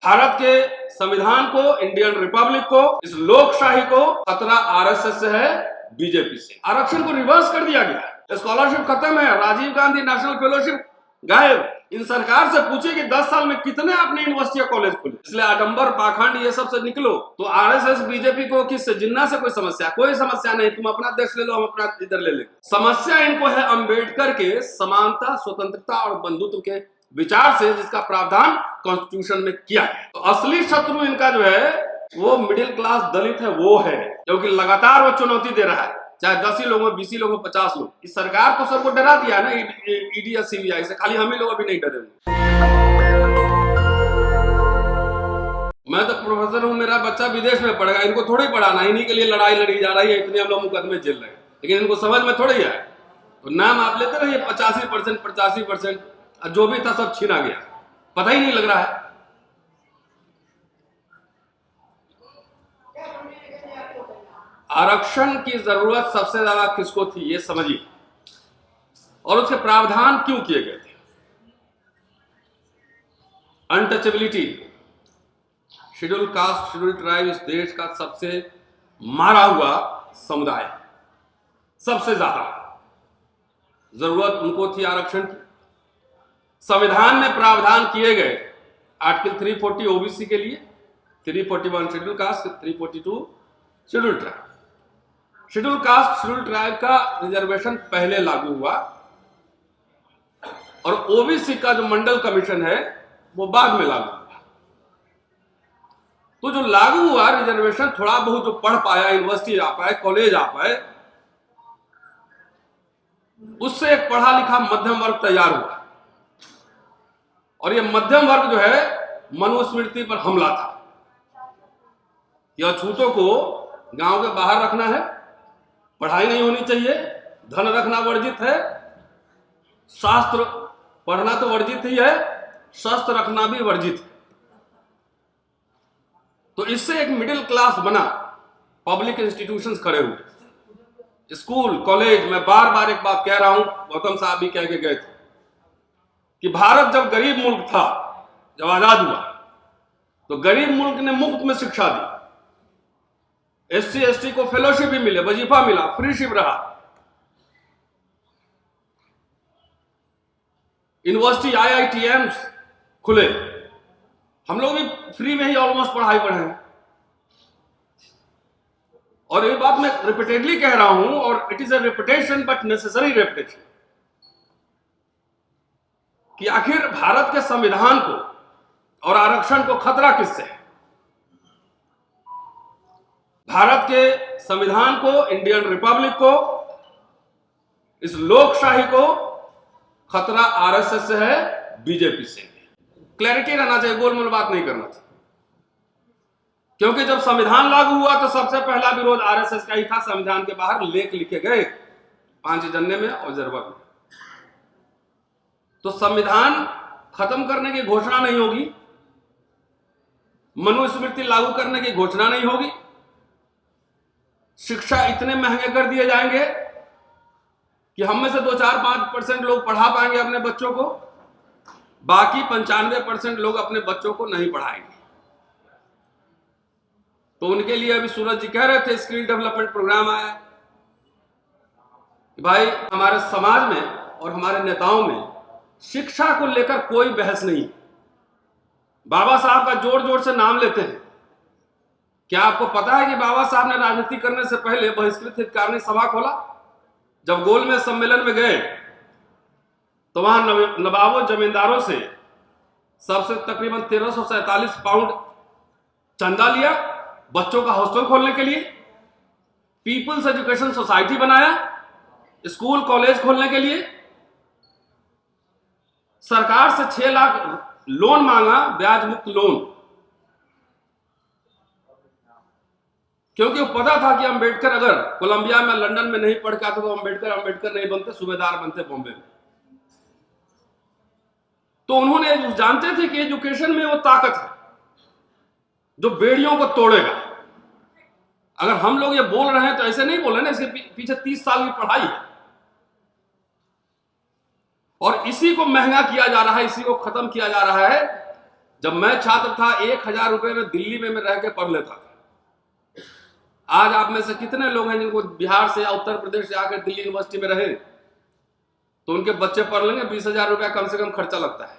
भारत के संविधान को, इंडियन रिपब्लिक को, इस लोकशाही को खतरा आरएसएस से है, बीजेपी से। आरक्षण को रिवर्स कर दिया गया, स्कॉलरशिप खत्म है, राजीव गांधी नेशनल फेलोशिप गायब। इन सरकार से पूछे कि 10 साल में कितने आपने यूनिवर्सिटी कॉलेज खोले। इसलिए आडंबर, पाखंड ये सब से निकलो। तो आरएसएस बीजेपी को किससे, जिन्ना से कोई समस्या नहीं। तुम अपना देश ले लो, हम अपना इधर ले लेंगे। समस्या इनको है अंबेडकर के समानता, स्वतंत्रता और बंधुत्व के विचार से, जिसका प्रावधान कॉन्स्टिट्यूशन में किया है। तो असली शत्रु इनका जो है वो मिडिल क्लास दलित है, वो है, क्योंकि लगातार वो चुनौती दे रहा है, चाहे 10 ही लोग हो, 20 ही लोग हो, 50 लोग। इस सरकार को सबको डरा दिया है ना ईडी या सीबीआई से, खाली हम ही लोग अभी नहीं डरे हुए। मैं तो प्रोफेसर हूं, मेरा बच्चा विदेश में पढ़ेगा, इनको थोड़ी पढ़ाना, इन्हीं के लिए लड़ाई लड़ी जा रही है, इतने हम लोग मुकदमे झेल रहे हैं, लेकिन इनको समझ में थोड़ी है। तो नाम आप लेते रहिए 85%, 85%, जो भी था सब छीना गया, पता ही नहीं लग रहा है। आरक्षण की जरूरत सबसे ज्यादा किसको थी, ये समझिए, और उसके प्रावधान क्यों किए गए थे। Untouchability, schedule caste, schedule tribe इस देश का सबसे मारा हुआ समुदाय, सबसे ज्यादा जरूरत उनको थी आरक्षण की। संविधान में प्रावधान किए गए, आर्टिकल 340 ओबीसी के लिए, 341 schedule caste, 342 schedule tribe. Schedule caste, schedule tribe का रिजर्वेशन पहले लागू हुआ और ओबीसी का जो मंडल कमीशन है वो बाद में लागू हुआ। तो जो लागू हुआ रिजर्वेशन, थोड़ा बहुत जो पढ़ पाया, यूनिवर्सिटी आ पाए, कॉलेज आ पाए, उससे एक पढ़ा लिखा मध्यम वर्ग तैयार हुआ। और ये मध्यम वर्ग जो है मनुस्मृति पर हमला था कि अछूतों को गांव के बाहर रखना है, पढ़ाई नहीं होनी चाहिए, धन रखना वर्जित है, शास्त्र पढ़ना तो वर्जित ही है, शस्त्र रखना भी वर्जित है। तो इससे एक मिडिल क्लास बना, पब्लिक इंस्टीट्यूशंस खड़े हुए, स्कूल, कॉलेज। मैं बार बार एक बात कह रहा हूं, गौतम साहब भी कह के गए थे कि भारत जब गरीब मुल्क था, जब आजाद हुआ, तो गरीब मुल्क ने मुफ्त में शिक्षा दी, एससी एसटी को फेलोशिप भी मिले, वजीफा मिला, फ्रीशिप रहा, यूनिवर्सिटी आईआईटीएम्स खुले, हम लोग भी फ्री में ही ऑलमोस्ट पढ़ाई पढ़े हैं। और ये बात मैं रिपीटेडली कह रहा हूं, और it is a reputation but necessary reputation, कि आखिर भारत के संविधान को और आरक्षण को खतरा किससे है। भारत के संविधान को, इंडियन रिपब्लिक को, इस लोकशाही को खतरा आरएसएस से है, बीजेपी से। क्लैरिटी रहना चाहिए, गोलमोल बात नहीं करना चाहिए, क्योंकि जब संविधान लागू हुआ तो सबसे पहला विरोध आरएसएस का ही था। संविधान के बाहर लेख लिखे गए 5 जन्ने में और जरबर में। तो संविधान खत्म करने की घोषणा नहीं होगी, मनुस्मृति लागू करने की घोषणा नहीं होगी, शिक्षा इतने महंगे कर दिए जाएंगे कि हम में से 2-4-5% लोग पढ़ा पाएंगे अपने बच्चों को, बाकी 95% लोग अपने बच्चों को नहीं पढ़ाएंगे। तो उनके लिए अभी सूरज जी कह रहे थे, स्किल डेवलपमेंट प्रोग्राम आया कि भाई हमारे समाज में और हमारे नेताओं में शिक्षा को लेकर कोई बहस नहीं। बाबा साहब का जोर जोर से नाम लेते हैं। क्या आपको पता है कि बाबा साहब ने राजनीति करने से पहले बहिष्कृत हितकारिणी सभा खोला? जब गोल में सम्मेलन में गए तो वहां नवाबों जमींदारों से सबसे तकरीबन 1347 पाउंड चंदा लिया, बच्चों का हॉस्टल खोलने के लिए, पीपल्स एजुकेशन सोसाइटी बनाया, स्कूल कॉलेज खोलने के लिए, सरकार से 6 लाख लोन मांगा, ब्याज मुक्त लोन, क्योंकि वो पता था कि अंबेडकर अगर कोलंबिया में, लंदन में नहीं पढ़ के आता तो अंबेडकर नहीं बनते, सूबेदार बनते बॉम्बे में। तो उन्होंने जानते थे कि एजुकेशन में वो ताकत है जो बेड़ियों को तोड़ेगा। अगर हम लोग ये बोल रहे हैं तो ऐसे नहीं बोल रहे ना, इसके पीछे 30 साल की पढ़ाई है, और इसी को महंगा किया जा रहा है, इसी को खत्म किया जा रहा है जब मैं छात्र था 1000 रुपए में दिल्ली में मैं रह के पढ़ लेता था। आज आप में से कितने लोग हैं जिनको बिहार से या उत्तर प्रदेश से आकर दिल्ली यूनिवर्सिटी में रहे तो उनके बच्चे पढ़ लेंगे? 20,000 रुपया कम से कम खर्चा लगता है।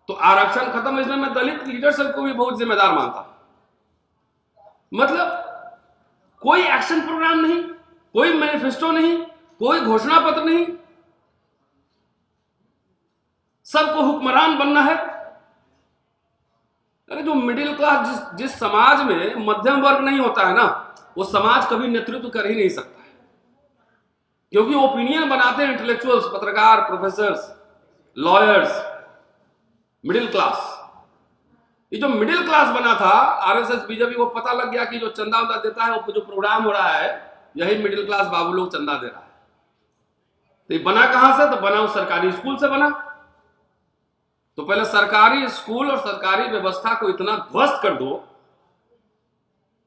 तो आरक्षण खत्म, इसमें मैं दलित लीडरशिप को भी बहुत जिम्मेदार मानता हूं। मतलब कोई एक्शन प्रोग्राम नहीं, कोई मैनिफेस्टो नहीं, कोई घोषणा पत्र नहीं, सबको हुक्मरान बनना है। अरे जो मिडिल क्लास, जिस समाज में मध्यम वर्ग नहीं होता है ना, वो समाज कभी नेतृत्व कर ही नहीं सकता है, क्योंकि ओपिनियन बनाते हैं इंटेलेक्चुअल्स, पत्रकार, प्रोफेसर्स, लॉयर्स, मिडिल क्लास। ये जो मिडिल क्लास बना था, आरएसएस बीजेपी को पता लग गया कि जो चंदा उंदा देता है, वो जो प्रोग्राम हो रहा है, यही मिडिल क्लास बाबू लोग चंदा दे रहा है। तो ये बना कहां से? तो बना उस सरकारी स्कूल से बना। तो पहले सरकारी स्कूल और सरकारी व्यवस्था को इतना ध्वस्त कर दो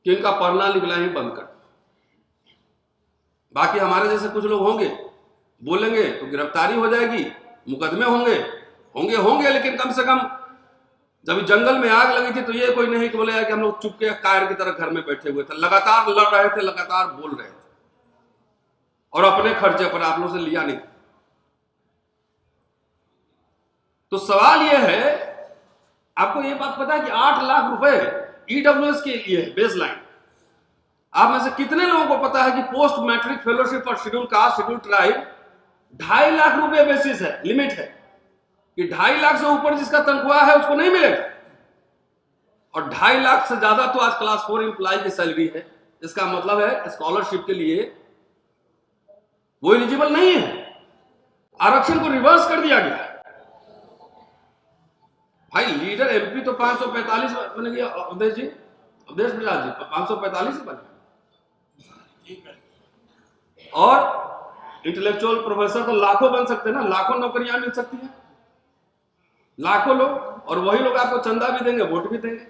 कि इनका पढ़ना लिखना ही बंद कर दो। बाकी हमारे जैसे कुछ लोग होंगे, बोलेंगे तो गिरफ्तारी हो जाएगी, मुकदमे होंगे, लेकिन कम से कम जब जंगल में आग लगी थी तो ये कोई नहीं कि बोले कि हम लोग चुपके कायर की तरह घर में बैठे हुए थे, लगातार लड़ रहे थे, लगातार बोल रहे थे, और अपने खर्चे पर आप लोग से लिया नहीं। तो सवाल यह है, आपको यह बात पता है कि 8 लाख रुपए ईडब्ल्यूएस के लिए है बेसलाइन। आप में से कितने लोगों को पता है कि post matric fellowship for schedule caste, schedule tribe 2.5 lakh रुपए बेसिस है, लिमिट है कि 2.5 लाख से ऊपर जिसका तनख्वाह है उसको नहीं मिलेगा, और 2.5 लाख से ज्यादा तो आज क्लास 4 एम्प्लॉय की सैलरी है। इसका मतलब है स्कॉलरशिप के लिए वो एलिजिबल नहीं है। आरक्षण को रिवर्स कर दिया गया। भाई लीडर एमपी तो 545 बन गया, अवधेश प्रसाद जी 545 बने, और इंटेलेक्चुअल प्रोफेसर तो लाखों बन सकते हैं ना, लाखों नौकरियां मिल सकती हैं, लाखों लोग, और वही लोग आपको चंदा भी देंगे, वोट भी देंगे।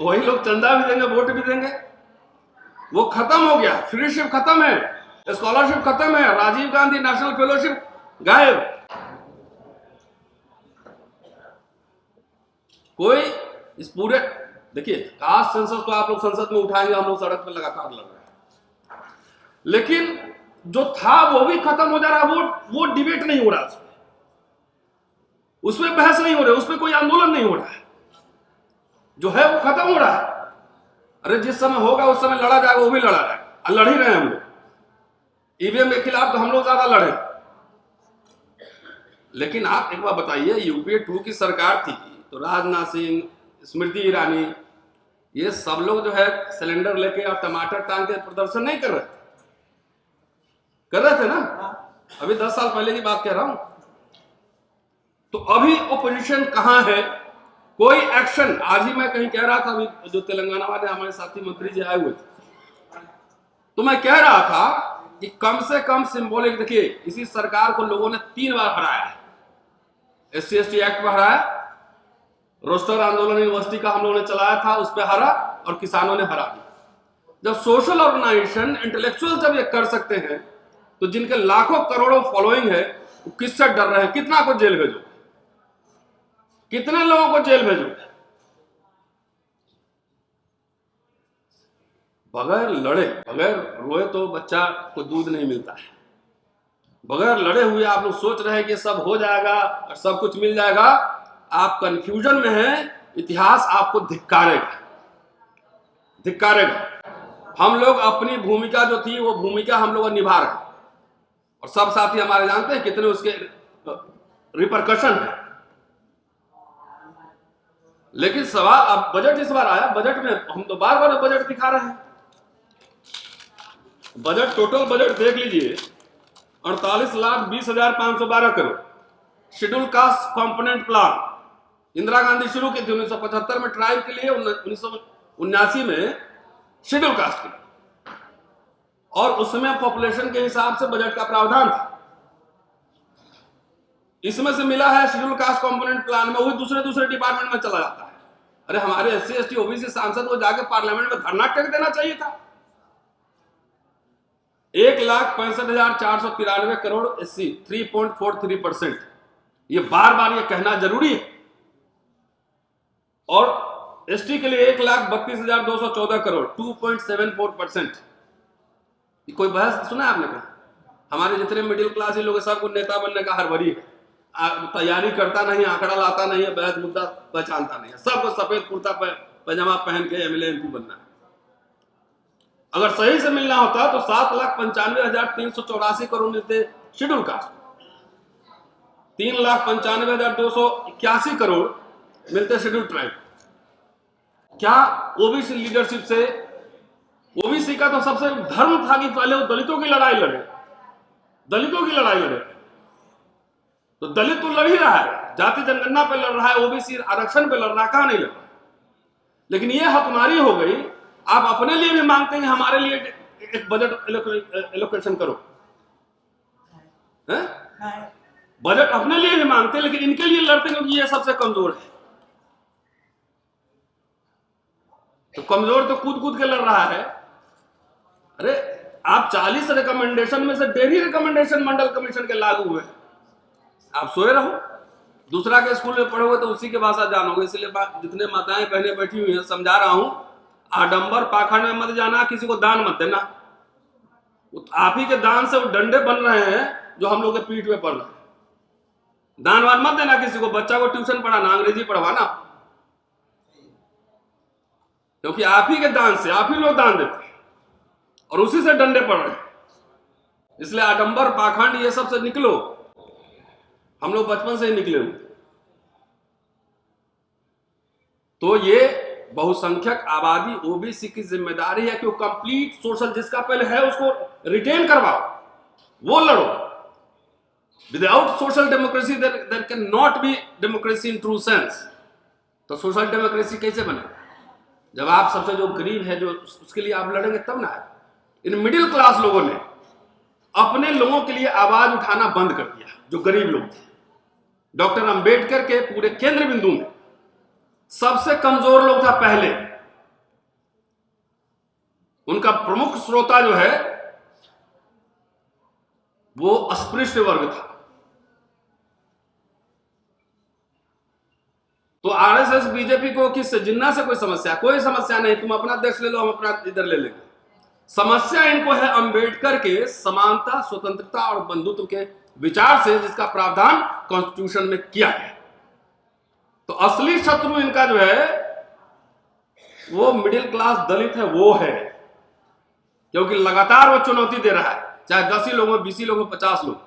वही लोग चंदा भी देंगे, वोट भी देंगे। वो खत्म हो गया, फ्रीशिप खत्म है, स्कॉलरशिप खत्म है, राजीव गांधी नेशनल फेलोशिप गायब। कोई इस पूरे, देखिए कास्ट सेंसस तो आप लोग संसद में उठाएंगे, हम लोग सड़क पर लगातार लड़ रहे हैं, लेकिन जो था वो भी खत्म हो जा रहा है। वो डिबेट नहीं हो रहा, उसमें बहस नहीं हो रही, उसमें कोई आंदोलन नहीं हो रहा है, जो है वो खत्म हो रहा है। अरे जिस समय होगा उस समय लड़ा जाएगा, वो भी लड़ा जाएगा, लड़ ही रहे हैं हम लोग। ईवीएम के खिलाफ तो हम लोग ज्यादा लड़े। लेकिन आप एक बार बताइए, यूपीए 2 की सरकार थी तो राजनाथ सिंह, स्मृति ईरानी, ये सब लोग जो है सिलेंडर लेके और टमाटर टांग के प्रदर्शन नहीं कर रहे थे ना? अभी 10 साल पहले की बात कह रहा हूं। तो अभी ओपोजिशन कहां है? कोई एक्शन। आज ही मैं कहीं कह रहा था, अभी जो तेलंगाना वाले हमारे साथी मंत्री जी आए हुए थे, तो मैं कह रहा था कि कम से कम सिंबॉलिक, देखिए इसी सरकार को लोगों ने 3 बार हराया है। SC/ST एक्ट पर हराया, रोस्टर आंदोलन यूनिवर्सिटी का हम लोगों ने चलाया था, उस पर हरा, और किसानों ने हरा दिया। जब सोशल ऑर्गेनाइजेशन, इंटेलेक्चुअल जब ये कर सकते हैं, तो जिनके लाखों करोड़ों फॉलोइंग है, वो किससे डर रहे हैं? कितना को जेल भेजो, कितने लोगों को जेल भेजो? बगैर लड़े, बगैर रोए तो बच्चा को दूध नहीं मिलता है। बगैर लड़े हुए आप लोग सोच रहे हैं कि सब हो जाएगा और सब कुछ मिल जाएगा। आप कंफ्यूजन में हैं, इतिहास आपको धिक्कारेगा। हम लोग अपनी भूमिका जो थी वो भूमिका हम लोग निभा रहे हैं, और सब साथी हमारे जानते हैं कितने उसके रिपरकशन है। लेकिन सवाल, अब बजट इस बार आया, बजट में हम तो बार बार बजट दिखा रहे हैं। बजट, टोटल बजट देख लीजिए, 48,20,512 crore. Schedule caste component plan Indira Gandhi शुरू की थी 1975 में ट्राइब के लिए, 1979 में शेड्यूल कास्ट के लिए, और उसमें पॉपुलेशन के हिसाब से बजट का प्रावधान था। इसमें से मिला है शेड्यूल कास्ट कंपोनेंट प्लान में, वही दूसरे डिपार्टमेंट में चला जाता है। अरे हमारे SC/ST OBC सांसद को जाके पार्लियामेंट में धरना टेक देना चाहिए था। 1,65,493 करोड़ SC 3.43%। ये बार बार ये कहना जरूरी है। और ST के लिए 1,32,214 करोड़ 2.74%। कोई बहस सुना है आपने? कहा हमारे जितने मिडिल क्लास लोग सबको नेता बनने का हड़बड़ी है, तैयारी करता नहीं, आंकड़ा लाता नहीं है, बहस मुद्दा पहचानता नहीं है, सबको सफेद कुर्ता पैजामा पहन के MLA MP बनना है। अगर सही से मिलना होता तो 7,95,384 करोड़ मिलते शेड्यूल कास्ट, 3,95,281 करोड़ मिलते शेड्यूल ट्राइब। क्या ओबीसी लीडरशिप से, ओबीसी का तो सबसे धर्म था कि पहले वो दलितों की लड़ाई लड़े, दलितों की लड़ाई लड़े। तो दलित तो लड़ ही रहा है, जाति जनगणना पे लड़ रहा है, ओबीसी आरक्षण पे लड़ रहा है, कहां नहीं लड़ रहा है। लेकिन ये हकमारी हो गई, आप अपने लिए भी मांगते हैं हमारे लिए एक बजट एलोकेशन करो, है? बजट अपने लिए भी मांगते हैं, लेकिन इनके लिए लड़ते हैं क्योंकि ये सबसे कमजोर है। तो कमजोर तो कूद कूद के लड़ रहा है। अरे आप 40 रिकमेंडेशन में से 1.5 रिकमेंडेशन मंडल कमीशन के लागू हुए, आप सोए रहो। दूसरा के स्कूल में पढ़ोगे तो उसी के भाषा जानोगे। इसलिए जितने माताएं बहनें बैठी हुई हैं समझा रहा हूं, आडंबर पाखंड में मत जाना, किसी को दान मत देना। आप ही के दान से वो डंडे बन रहे हैं जो हम लोग के पीठ में पड़ रहे हैं। दान वान मत देना किसी को, बच्चा को ट्यूशन पढ़ाना, अंग्रेजी पढ़वाना, क्योंकि आप ही के दान से आप ही लोग दान देते हैं और उसी से डंडे पड़ रहे हैं। इसलिए आडंबर पाखंड ये सब से निकलो। हम लोग बचपन से ही निकले हुए। तो ये बहुसंख्यक आबादी ओबीसी की जिम्मेदारी है कि वो कंप्लीट सोशल, जिसका पहले है उसको रिटेन करवाओ, वो लड़ो। Without social democracy there can not be democracy in true sense. तो सोशल डेमोक्रेसी कैसे बने? जब आप सबसे जो गरीब है जो उसके लिए आप लड़ेंगे तब ना। इन मिडिल क्लास लोगों ने अपने लोगों के लिए आवाज उठाना बंद कर दिया। जो गरीब लोग थे, डॉक्टर अंबेडकर के पूरे केंद्र बिंदु में सबसे कमजोर लोग था पहले, उनका प्रमुख श्रोता जो है वो अस्पृश्य वर्ग था। तो आरएसएस बीजेपी को किससे, जिन्ना से कोई समस्या नहीं, तुम अपना देश ले लो, हम अपना इधर ले लेंगे। समस्या इनको है अंबेडकर के समानता, स्वतंत्रता और बंधुत्व के विचार से, जिसका प्रावधान कॉन्स्टिट्यूशन में किया गया। तो असली शत्रु इनका जो है वो मिडिल क्लास दलित है, वो है। क्योंकि लगातार वो चुनौती दे रहा है, चाहे 10 ही लोग हो, 20 ही लोग हो, 50 लोग,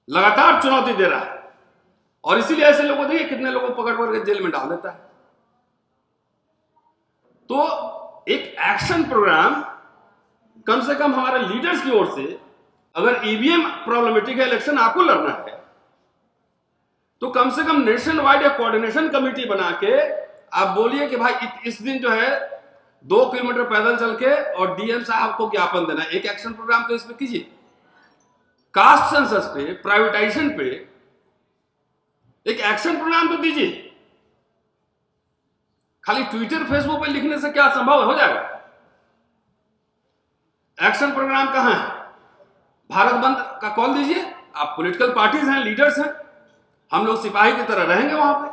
लगातार चुनौती दे रहा है। और इसीलिए ऐसे लोगों देखिए कितने लोगों को पकड़ के जेल में डाल देता है। तो एक एक्शन प्रोग्राम कम से कम हमारे लीडर्स की ओर से, अगर ईवीएम प्रॉब्लमेटिक है, इलेक्शन आपको लड़ना है, तो कम से कम नेशन वाइड एक कोऑर्डिनेशन कमेटी बना के आप बोलिए कि भाई इस दिन जो है 2 किलोमीटर पैदल चल के और डीएम साहब को ज्ञापन देना। एक एक्शन प्रोग्राम तो इसमें कीजिए। कास्ट सेंसस पे, प्राइवेटाइजेशन पे एक एक्शन प्रोग्राम तो दीजिए। खाली ट्विटर फेसबुक पे लिखने से क्या संभव हो जाएगा? एक्शन प्रोग्राम कहां है? भारत बंद का कॉल दीजिए। आप पॉलिटिकल पार्टीज हैं, लीडर्स हैं, हम लोग सिपाही की तरह रहेंगे वहां पे।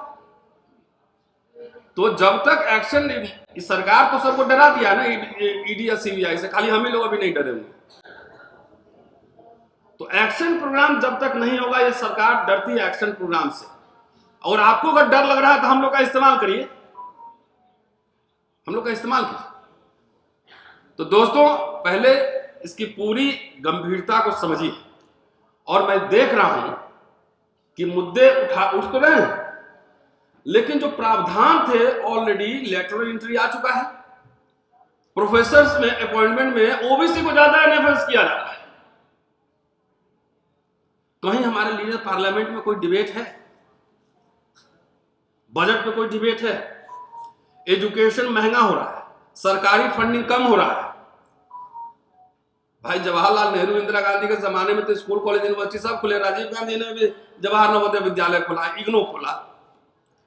तो जब तक एक्शन, इस सरकार तो सबको डरा दिया ना ईडी या सीबीआई से, खाली हम ही लोग अभी नहीं डरे हुए। तो एक्शन प्रोग्राम जब तक नहीं होगा, ये सरकार डरती है एक्शन प्रोग्राम से। और आपको अगर डर लग रहा है तो हम लोग का इस्तेमाल करिए, हम लोग का इस्तेमाल कीजिए। तो दोस्तों, पहले इसकी पूरी गंभीरता को समझिए। और मैं देख रहा हूं कि मुद्दे उठ तो रहे हैं, लेकिन जो प्रावधान थे ऑलरेडी लेटरल एंट्री आ चुका है। प्रोफेसर्स में अपॉइंटमेंट में ओबीसी को ज्यादा एनएफएस किया जा रहा है। कहीं हमारे लीडर पार्लियामेंट में कोई डिबेट है? बजट पे कोई डिबेट है? एजुकेशन महंगा हो रहा है, सरकारी फंडिंग कम हो रहा है। भाई जवाहरलाल नेहरू, इंदिरा गांधी के जमाने में तो स्कूल कॉलेज यूनिवर्सिटी सब खुले। राजीव गांधी ने भी जवाहर नवोदय विद्यालय खोला, इग्नू खोला।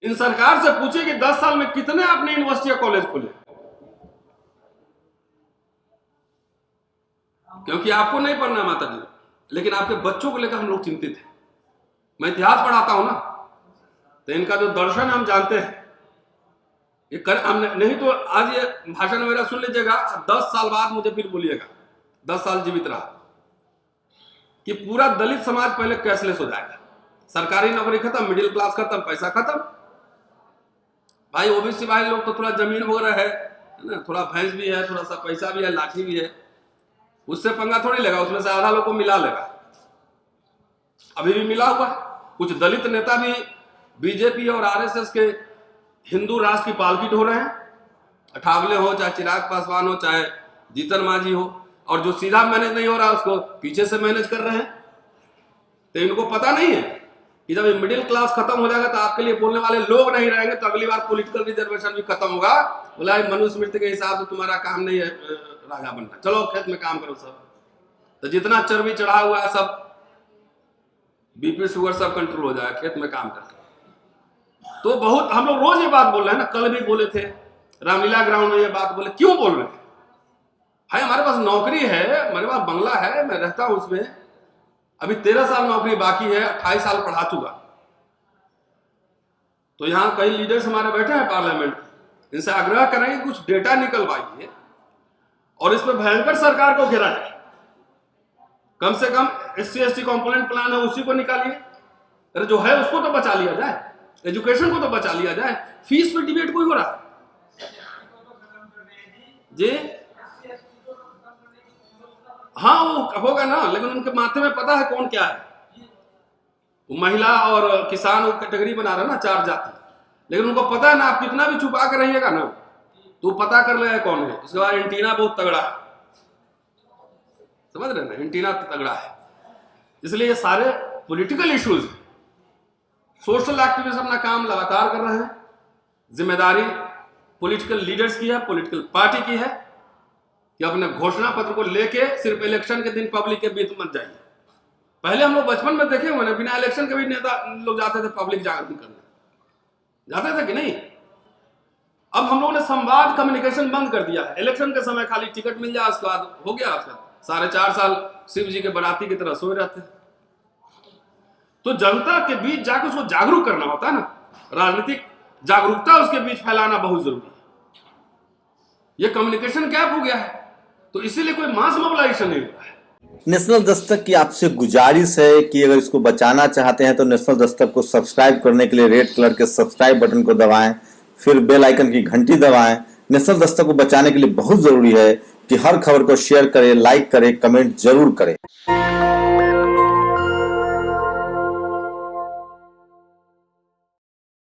इन सरकार से पूछिए कि 10 साल में कितने अपने यूनिवर्सिटी या कॉलेज खोले। क्योंकि आपको नहीं पढ़ना माता जी, लेकिन आपके बच्चों को लेकर हम लोग चिंतित हैं। मैं इतिहास पढ़ाता हूं ना, तो इनका जो दर्शन हम जानते हैं, ये हम नहीं तो आज ये भाषण मेरा सुन लीजिएगा, 10 साल बाद मुझे फिर बोलिएगा, 10 साल जीवित रहा, कि पूरा दलित समाज पहले कैशलेस हो जाएगा। सरकारी नौकरी खत्म, मिडिल क्लास खत्म, पैसा खत्म। भाई ओबीसी भाई लोग तो थोड़ा जमीन वगैरह है ना, थोड़ा भैंस भी है, थोड़ा सा पैसा भी है, लाठी भी है, उससे पंगा थोड़ी लेगा, उसमें से आधा लोग को मिला लेगा। अभी भी मिला हुआ है। कुछ दलित नेता भी बीजेपी और आरएसएस के हिंदू राष्ट्र की पालकी ढो रहे हैं, अठावले हो, चाहे चिराग पासवान हो, चाहे जीतन मांझी हो, और जो सीधा मैनेज नहीं हो रहा उसको पीछे से मैनेज कर रहे हैं। तो इनको पता नहीं है कि जब मिडिल क्लास खत्म हो जाएगा तो आपके लिए बोलने वाले लोग नहीं रहेंगे, तो अगली बार पॉलिटिकल रिजर्वेशन भी खत्म होगा। बोला मनुस्मृति के हिसाब से तुम्हारा काम नहीं है राजा बनना, चलो खेत में काम करो सब। तो जितना चर्बी चढ़ा हुआ है सब, बीपी शुगर सब कंट्रोल हो जाएगा खेत में काम करके। तो बहुत हम लोग रोज ये बात बोल रहे हैं ना, कल भी बोले थे रामलीला ग्राउंड में ये बात बोले। क्यों बोल रहे हैं भाई? हमारे पास नौकरी है, हमारे पास बंगला है, मैं रहता हूं उसमें, अभी 13 साल नौकरी बाकी है, 28 साल पढ़ा चुका। तो यहां कई लीडर्स हमारे बैठे हैं पार्लियामेंट, इनसे आग्रह करेंगे कुछ डेटा निकलवाइए और इस पर भयंकर सरकार को घेरा जाए। कम से कम SC/ST कंपोनेंट प्लान है उसी को निकालिए, अरे जो है उसको तो बचा लिया जाए, एजुकेशन को तो बचा लिया जाए। फीस पे डिबेट कोई हो रहा है जी? हाँ वो होगा ना, लेकिन उनके माथे में पता है कौन क्या है। वो महिला और किसान वो कैटेगरी बना रहे ना, 4 जाति, लेकिन उनको पता है ना, आप कितना भी छुपा कर रहिएगा ना तो पता कर ले कौन है। उसके बाद एंटीना बहुत तगड़ा है, समझ रहे ना, एंटीना तगड़ा है। इसलिए ये सारे पॉलिटिकल इश्यूज, सोशल एक्टिविस्ट अपना काम लगातार कर रहे हैं। जिम्मेदारी पॉलिटिकल लीडर्स की है, पॉलिटिकल पार्टी की है कि अपने घोषणा पत्र को लेके सिर्फ इलेक्शन के दिन पब्लिक के बीच मत जाइए। पहले हम लोग बचपन में देखे हुए ना, बिना इलेक्शन के भी नेता लोग जाते थे पब्लिक जागरण करने, जाते थे कि नहीं? अब हम लोगों ने संवाद कम्युनिकेशन बंद कर दिया है। इलेक्शन के समय खाली टिकट मिल जाए, उसके बाद हो गया। 4.5 साल शिव जी के बराती की तरह सोए रहते। तो जनता के बीच जाकर उसको जागरूक करना होता है ना, राजनीतिक जागरूकता उसके बीच फैलाना बहुत जरूरी है। ये कम्युनिकेशन गैप हो गया है, तो इसीलिए कोई मास मोबिलाइजेशन नहीं हुआ है। नेशनल दस्तक की आपसे गुजारिश है कि अगर इसको बचाना चाहते हैं तो नेशनल दस्तक को सब्सक्राइब करने के लिए रेड कलर के सब्सक्राइब बटन को दबाएं, फिर बेल आइकन की घंटी दबाएं। नेशनल दस्तक को बचाने के लिए बहुत जरूरी है कि हर खबर को शेयर करें, लाइक करें, कमेंट जरूर करें।